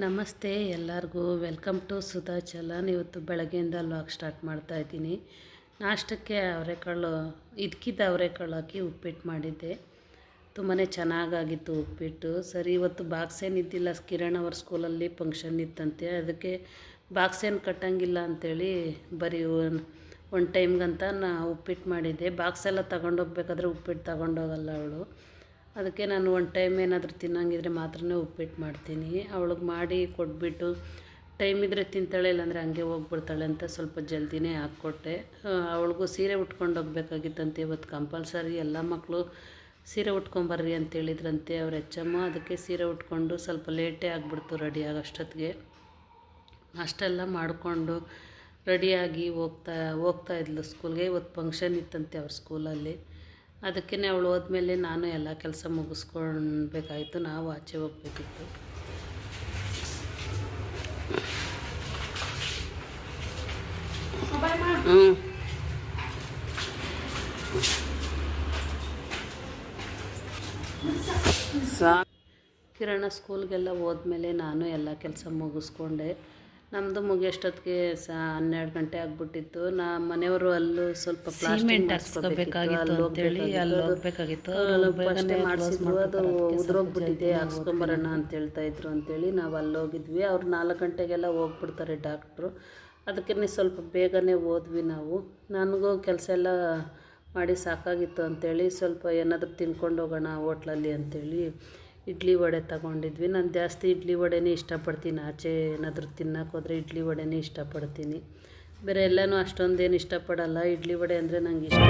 ನಮಸ್ತೆ ಎಲ್ಲರಿಗೂ welcome to Sudha challan. ಇವತ್ತು ಬೆಳಗ್ಗೆಯಿಂದ ವ್ಲಾಗ್ ಸ್ಟಾರ್ಟ್ ಮಾಡ್ತಾಯಿದ್ದೀನಿ. ನಾಷ್ಟಕ್ಕೆ ಅವರೆಕಾಳು ಇದ್ಕಿದ್ದ ಅವರೆಕಾಳು ಹಾಕಿ ಉಪ್ಪಿಟ್ಟು ಮಾಡಿದ್ದೆ. ತುಂಬಾ ಚೆನ್ನಾಗಾಗಿತ್ತು ಉಪ್ಪಿಟ್ಟು. ಸರಿ, ಇವತ್ತು ಬಾಕ್ಸ್ ಏನಿದ್ದಿಲ್ಲ, ಕಿರಣ್ ಅವ್ರ ಸ್ಕೂಲಲ್ಲಿ ಫಂಕ್ಷನ್ ಇತ್ತಂತೆ, ಅದಕ್ಕೆ ಬಾಕ್ಸ್ ಏನು ಕಟ್ಟಂಗಿಲ್ಲ ಅಂಥೇಳಿ ಬರೀ ಒನ್ ಟೈಮ್ಗಂತ ಉಪ್ಪಿಟ್ಟು ಮಾಡಿದ್ದೆ. ಬಾಕ್ಸ್ ಎಲ್ಲ ತಗೊಂಡೋಗ್ಬೇಕಾದ್ರೆ ಉಪ್ಪಿಟ್ಟು ತಗೊಂಡೋಗಲ್ಲ ಅವಳು. ಅದಕ್ಕೆ ನಾನು ಒನ್ ಟೈಮ್ ಏನಾದರೂ ತಿನ್ನಂಗಿದ್ರೆ ಮಾತ್ರ ಉಪ್ಪಿಟ್ಟು ಮಾಡ್ತೀನಿ. ಅವಳಿಗೆ ಮಾಡಿ ಕೊಟ್ಬಿಟ್ಟು ಟೈಮ್ ಇದ್ದರೆ ತಿಂತಾಳೆ, ಇಲ್ಲಾಂದರೆ ಹಂಗೆ ಹೋಗ್ಬಿಡ್ತಾಳೆ ಅಂತ ಸ್ವಲ್ಪ ಜಲ್ದಿನೇ ಹಾಕ್ಕೊಟ್ಟೆ. ಅವಳಿಗೂ ಸೀರೆ ಉಟ್ಕೊಂಡು ಹೋಗ್ಬೇಕಾಗಿತ್ತಂತೆ ಇವತ್ತು ಕಂಪಲ್ಸರಿ. ಎಲ್ಲ ಮಕ್ಕಳು ಸೀರೆ ಉಟ್ಕೊಂಬರ್ರಿ ಅಂತೇಳಿದ್ರಂತೆ ಅವ್ರ ಹೆಚ್ಚಮ್ಮ. ಅದಕ್ಕೆ ಸೀರೆ ಉಟ್ಕೊಂಡು ಸ್ವಲ್ಪ ಲೇಟೇ ಆಗಿಬಿಡ್ತು ರೆಡಿ ಆಗೋಷ್ಟೊತ್ತಿಗೆ. ಅಷ್ಟೆಲ್ಲ ಮಾಡಿಕೊಂಡು ರೆಡಿಯಾಗಿ ಹೋಗ್ತಾ ಇದ್ಲು ಸ್ಕೂಲ್ಗೆ. ಇವತ್ತು ಫಂಕ್ಷನ್ ಇತ್ತಂತೆ ಅವ್ರ ಸ್ಕೂಲಲ್ಲಿ. ಅದಕ್ಕೇ ಅವಳು ಹೋದ್ಮೇಲೆ ನಾನು ಎಲ್ಲ ಕೆಲಸ ಮುಗಿಸ್ಕೊಳ್ಬೇಕಾಯಿತು. ನಾವು ಆಚೆ ಹೋಗ್ಬೇಕಿತ್ತು. ಕಿರಣ ಸ್ಕೂಲ್ಗೆಲ್ಲ ಹೋದ್ಮೇಲೆ ನಾನು ಎಲ್ಲ ಕೆಲಸ ಮುಗಿಸ್ಕೊಂಡೆ. ನಮ್ಮದು ಮುಗಿಯೋಷ್ಟೊತ್ತಿಗೆ 12 ಗಂಟೆ ಆಗಿಬಿಟ್ಟಿತ್ತು. ಮನೆಯವರು ಅಲ್ಲೂ ಸ್ವಲ್ಪ ಪ್ಲಾಸ್ಟಿಕ್ ಹಾಕ್ಸ್ಕೋಬೇಕಾಗಿತ್ತು ಅಂತೇಳಿ ಅಲ್ಲಿ ಹೋಗ್ಬೇಕಾಗಿತ್ತು. ಫಸ್ಟೇ ಮಾಡಿಸಿದ್ರು, ಅದು ಉದುರೋಗ್ಬಿಟ್ಟಿದೆ, ಹಾಕ್ಸ್ಕೊಂಬರೋಣ ಅಂತ ಹೇಳ್ತಾಯಿದ್ರು ಅಂತೇಳಿ ನಾವು ಅಲ್ಲಿ ಹೋಗಿದ್ವಿ. ಅವ್ರು 4 ಗಂಟೆಗೆಲ್ಲ ಹೋಗ್ಬಿಡ್ತಾರೆ ಡಾಕ್ಟ್ರು. ಅದಕ್ಕೆ ಸ್ವಲ್ಪ ಬೇಗನೆ ಹೋದ್ವಿ ನಾವು. ನನಗೂ ಕೆಲಸ ಎಲ್ಲ ಮಾಡಿ ಸಾಕಾಗಿತ್ತು ಅಂಥೇಳಿ ಸ್ವಲ್ಪ ಏನಾದರೂ ತಿನ್ಕೊಂಡು ಹೋಗೋಣ ಹೋಟ್ಲಲ್ಲಿ ಅಂಥೇಳಿ ಇಡ್ಲಿ ವಡೆ ತಗೊಂಡಿದ್ವಿ. ನಾನು ಜಾಸ್ತಿ ಇಡ್ಲಿ ವಡೆನೇ ಇಷ್ಟಪಡ್ತೀನಿ. ಆಚೆ ಏನಾದರೂ ತಿನ್ನೋಕೆ ಹೋದರೆ ಇಡ್ಲಿ ವಡೆನೇ ಇಷ್ಟಪಡ್ತೀನಿ. ಬೇರೆ ಎಲ್ಲನೂ ಅಷ್ಟೊಂದೇನು ಇಷ್ಟಪಡಲ್ಲ. ಇಡ್ಲಿ ವಡೆ ಅಂದರೆ ನನಗೆ ಇಷ್ಟ.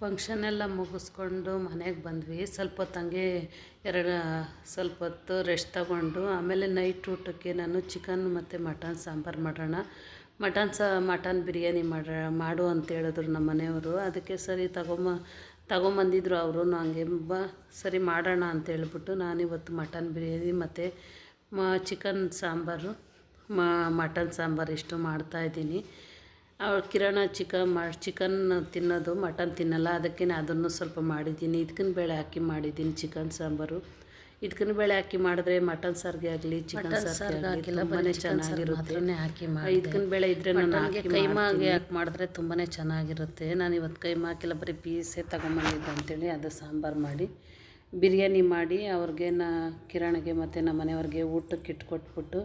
ಫಂಕ್ಷನೆಲ್ಲ ಮುಗಿಸ್ಕೊಂಡು ಮನೆಗೆ ಬಂದ್ವಿ. ಸ್ವಲ್ಪ ಹೊತ್ತು ಸ್ವಲ್ಪ ಹೊತ್ತು ರೆಸ್ಟ್ ತಗೊಂಡು ಆಮೇಲೆ ನೈಟ್ ಊಟಕ್ಕೆ ನಾನು ಚಿಕನ್ ಮತ್ತು ಮಟನ್ ಸಾಂಬಾರು ಮಾಡೋಣ, ಮಟನ್ ಬಿರಿಯಾನಿ ಮಾಡು ಅಂತ ಹೇಳಿದ್ರು ನಮ್ಮ ಮನೆಯವರು. ಅದಕ್ಕೆ ಸರಿ ತಗೊಂಬಂದಿದ್ರು ಅವರು. ಹಂಗೆ ಸರಿ ಮಾಡೋಣ ಅಂತ ಹೇಳ್ಬಿಟ್ಟು ನಾನಿವತ್ತು ಮಟನ್ ಬಿರಿಯಾನಿ ಮತ್ತು ಚಿಕನ್ ಸಾಂಬಾರು ಮಟನ್ ಸಾಂಬಾರು ಇಷ್ಟು ಮಾಡ್ತಾಯಿದ್ದೀನಿ. ಅವಳು ಕಿರಣ ಚಿಕನ್ ತಿನ್ನೋದು, ಮಟನ್ ತಿನ್ನಲ್ಲ. ಅದಕ್ಕೆ ಅದನ್ನು ಸ್ವಲ್ಪ ಮಾಡಿದ್ದೀನಿ. ಇದಕ್ಕಿನ ಬೇಳೆ ಹಾಕಿ ಮಾಡಿದ್ದೀನಿ ಚಿಕನ್ ಸಾಂಬಾರು. ಇದಕ್ಕಿನ ಬೇಳೆ ಹಾಕಿ ಮಾಡಿದ್ರೆ ಮಟನ್ ಸಾರಿಗೆ ಆಗಲಿ ಚಿಕನ್ ಸಾರಿಗೆ ಆಗಲಿ ತುಂಬಾ ಚೆನ್ನಾಗಿರುತ್ತೆ. ಇದಕ್ಕಿನ ಬೇಳೆ ಇದ್ದರೆ ನಾನು ಕೈಮಾಗೆ ಹಾಕಿ ಮಾಡಿದ್ರೆ ತುಂಬಾ ಚೆನ್ನಾಗಿರುತ್ತೆ. ನಾನು ಇವತ್ತು ಕೈಮಾ ಹಾಕಿಲ್ಲ, ಬರೀ ಪೀಸೇ ತಗೊಂಬಂದಿದ್ದೆ ಅಂಥೇಳಿ ಅದು ಸಾಂಬಾರು ಮಾಡಿ ಬಿರಿಯಾನಿ ಮಾಡಿ ಅವ್ರಿಗೆ ಕಿರಣಗೆ ಮತ್ತು ನಮ್ಮ ಮನೆಯವ್ರಿಗೆ ಊಟಕ್ಕೆ ಇಟ್ಕೊಟ್ಬಿಟ್ಟು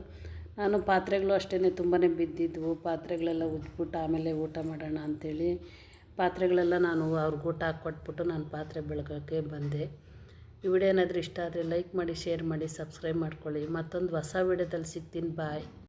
ನಾನು ಪಾತ್ರೆಗಳು ಅಷ್ಟೇ ತುಂಬಾ ಬಿದ್ದಿದ್ವು. ಪಾತ್ರೆಗಳೆಲ್ಲ ಉಜ್ಬಿಟ್ಟು ಆಮೇಲೆ ಊಟ ಮಾಡೋಣ ಅಂಥೇಳಿ ಪಾತ್ರೆಗಳೆಲ್ಲ ನಾನು ಅವ್ರಿಗೆ ಊಟ ಹಾಕ್ಕೊಟ್ಬಿಟ್ಟು ನಾನು ಪಾತ್ರೆ ಬೆಳಗೋಕ್ಕೆ ಬಂದೆ. ಈ ವಿಡಿಯೋ ಏನಾದರೂ ಇಷ್ಟ ಆದರೆ ಲೈಕ್ ಮಾಡಿ, ಶೇರ್ ಮಾಡಿ, ಸಬ್ಸ್ಕ್ರೈಬ್ ಮಾಡ್ಕೊಳ್ಳಿ. ಮತ್ತೊಂದು ಹೊಸ ವಿಡಿಯೋದಲ್ಲಿ ಸಿಗ್ತೀನಿ. ಬಾಯ್.